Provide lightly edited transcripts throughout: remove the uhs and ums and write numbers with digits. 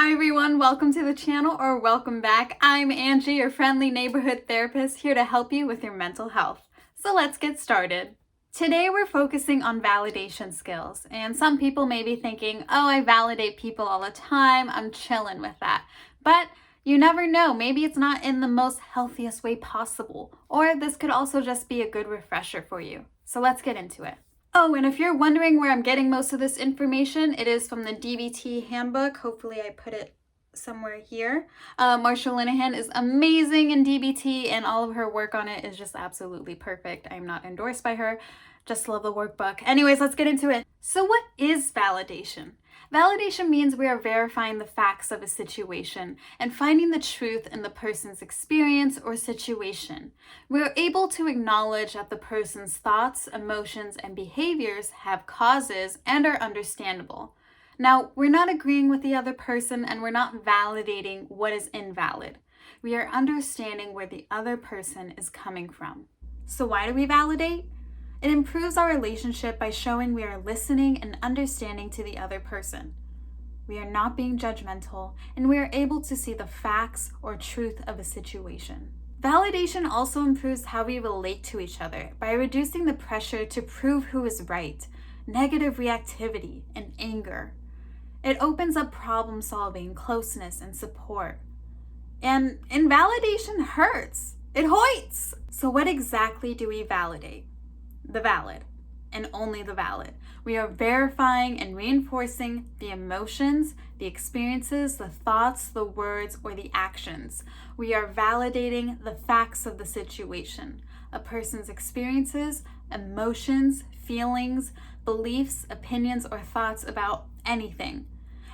Hi everyone, welcome to the channel or welcome back. I'm Angie, your friendly neighborhood therapist, here to help you with your mental health. So let's get started. Today we're focusing on validation skills, and some people may be thinking, oh, I validate people all the time, I'm chilling with that. But you never know, maybe it's not in the most healthiest way possible, or this could also just be a good refresher for you. So let's get into it. Oh, and if you're wondering where I'm getting most of this information, it is from the DBT handbook. Hopefully I put it somewhere here. Marsha Linehan is amazing in DBT, and all of her work on it is just absolutely perfect. I'm not endorsed by her, just love the workbook. Anyways, let's get into it. So what is validation? Validation means we are verifying the facts of a situation and finding the truth in the person's experience or situation. We are able to acknowledge that the person's thoughts, emotions, and behaviors have causes and are understandable. Now, we're not agreeing with the other person and we're not validating what is invalid. We are understanding where the other person is coming from. So why do we validate? It improves our relationship by showing we are listening and understanding to the other person. We are not being judgmental, and we are able to see the facts or truth of a situation. Validation also improves how we relate to each other by reducing the pressure to prove who is right, negative reactivity, and anger. It opens up problem solving, closeness, and support. And invalidation hurts. It hoits. So what exactly do we validate? The valid, and only the valid. We are verifying and reinforcing the emotions, the experiences, the thoughts, the words, or the actions. We are validating the facts of the situation, a person's experiences, emotions, feelings, beliefs, opinions, or thoughts about anything.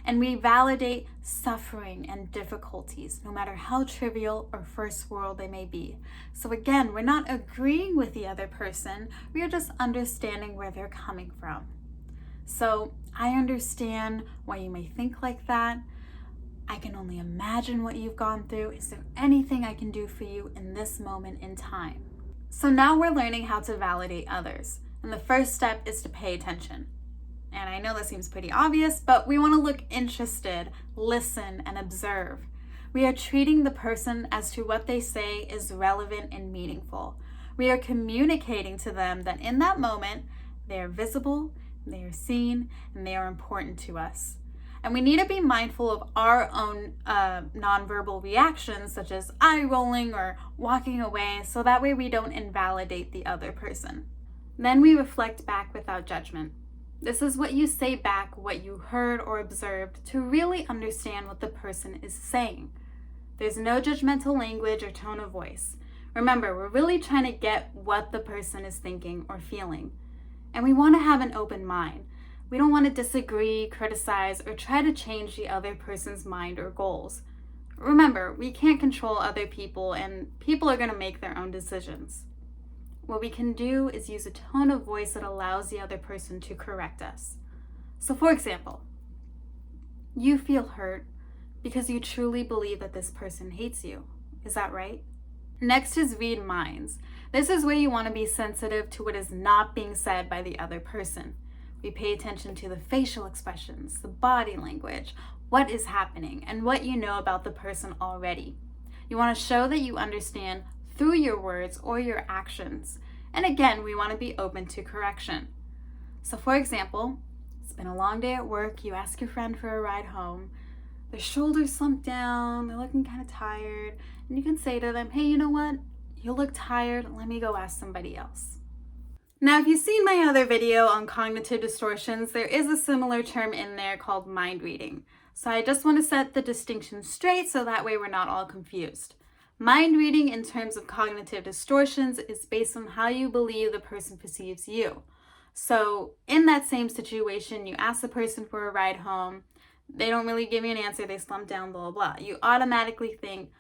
And we validate suffering and difficulties, no matter how trivial or first world they may be. So again, we're not agreeing with the other person, we are just understanding where they're coming from. So I understand why you may think like that. I can only imagine what you've gone through. Is there anything I can do for you in this moment in time? So now we're learning how to validate others. And the first step is to pay attention. And I know that seems pretty obvious, but we want to look interested, listen, and observe. We are treating the person as to what they say is relevant and meaningful. We are communicating to them that in that moment, they are visible, they are seen, and they are important to us. And we need to be mindful of our own nonverbal reactions, such as eye rolling or walking away, so that way we don't invalidate the other person. Then we reflect back without judgment. This is what you say back, what you heard or observed, to really understand what the person is saying. There's no judgmental language or tone of voice. Remember, we're really trying to get what the person is thinking or feeling. And we want to have an open mind. We don't want to disagree, criticize, or try to change the other person's mind or goals. Remember, we can't control other people, and people are going to make their own decisions. What we can do is use a tone of voice that allows the other person to correct us. So for example, you feel hurt because you truly believe that this person hates you. Is that right? Next is read minds. This is where you want to be sensitive to what is not being said by the other person. We pay attention to the facial expressions, the body language, what is happening, and what you know about the person already. You want to show that you understand through your words or your actions. And again, we want to be open to correction. So for example, it's been a long day at work, you ask your friend for a ride home, their shoulders slumped down, they're looking kind of tired, and you can say to them, hey, you know what? You look tired, let me go ask somebody else. Now, if you've seen my other video on cognitive distortions, there is a similar term in there called mind reading. So I just want to set the distinction straight so that way we're not all confused. Mind reading in terms of cognitive distortions is based on how you believe the person perceives you. So in that same situation, you ask the person for a ride home, they don't really give you an answer, they slump down, blah, blah, blah. You automatically think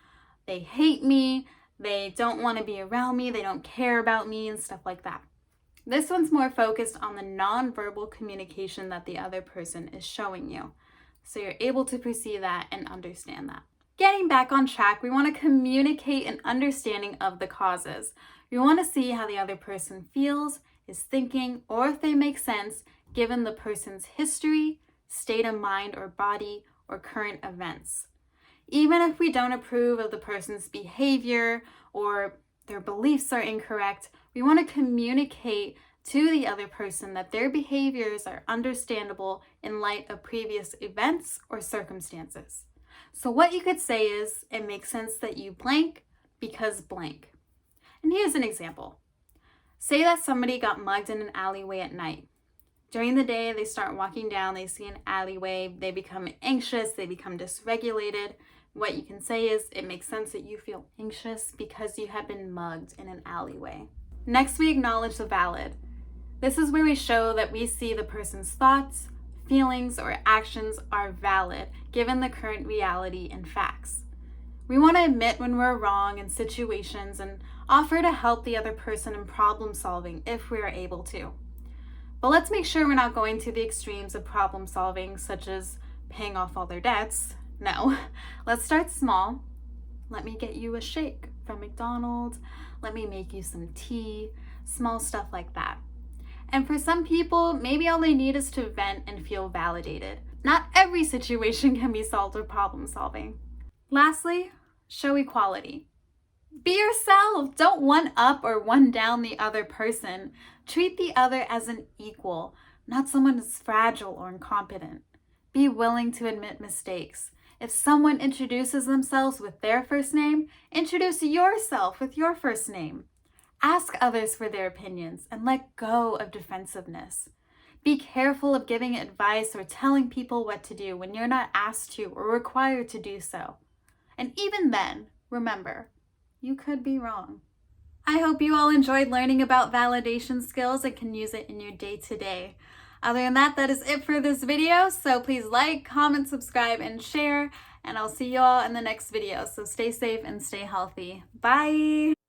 they hate me, they don't want to be around me, they don't care about me, and stuff like that. This one's more focused on the nonverbal communication that the other person is showing you. So you're able to perceive that and understand that. Getting back on track, we want to communicate an understanding of the causes. We want to see how the other person feels, is thinking, or if they make sense given the person's history, state of mind or body, or current events. Even if we don't approve of the person's behavior or their beliefs are incorrect, we want to communicate to the other person that their behaviors are understandable in light of previous events or circumstances. So what you could say is, it makes sense that you blank because blank. And here's an example. Say that somebody got mugged in an alleyway at night. During the day, they start walking down, they see an alleyway, they become anxious, they become dysregulated. What you can say is, it makes sense that you feel anxious because you have been mugged in an alleyway. Next, we acknowledge the valid. This is where we show that we see the person's thoughts, feelings, or actions are valid given the current reality and facts. We want to admit when we're wrong in situations and offer to help the other person in problem solving if we are able to. But let's make sure we're not going to the extremes of problem solving, such as paying off all their debts. No, let's start small. Let me get you a shake from McDonald's. Let me make you some tea, small stuff like that. And for some people, maybe all they need is to vent and feel validated. Not every situation can be solved with problem solving. Lastly, show equality. Be yourself. Don't one up or one down the other person. Treat the other as an equal, not someone who's fragile or incompetent. Be willing to admit mistakes. If someone introduces themselves with their first name, introduce yourself with your first name. Ask others for their opinions and let go of defensiveness. Be careful of giving advice or telling people what to do when you're not asked to or required to do so. And even then, remember, you could be wrong. I hope you all enjoyed learning about validation skills and can use it in your day-to-day. Other than that, that is it for this video. So please like, comment, subscribe, and share. And I'll see you all in the next video. So stay safe and stay healthy. Bye!